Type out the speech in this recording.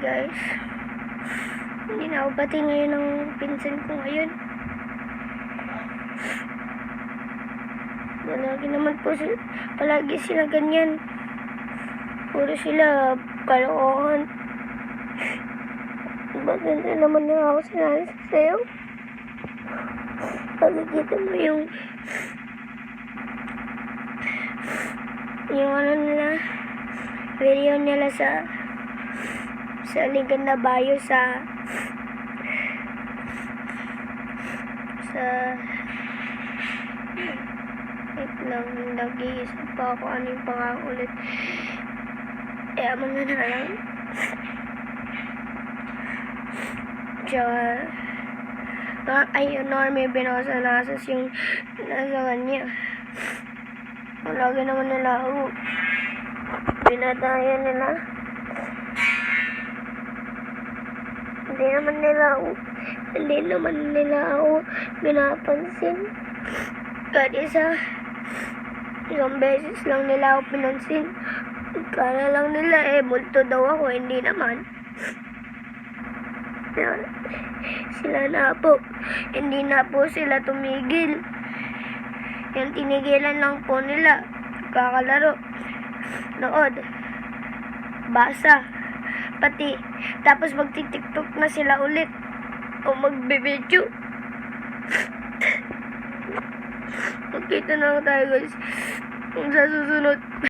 guys. Hindi na ako pati ngayon ng pinsan ko ngayon. Palagi sila ganyan. Puro sila kalokohan. Ba't na naman na ako sa'yo? Pagkikita mo yung ano nila, video nila sa Ligan na Bayo sa nag-iisip pa ako ano yung pangakulit. Yaman na lang. Tsaka ayun, Normie Binosa-Nasas yung nasa kanya. Lagi naman nila ako binadaya nila. Hindi naman nila ako pinapansin. Kahit isang beses lang nila ako pinansin. Kala lang nila multo daw ako, hindi naman. Hindi na po sila tumigil. Yung tinigilan lang po nila, kakalaro, nood, basa, pati, tapos magti-tiktok na sila ulit, o magbe-video. Magkita na tayo guys, sa susunod.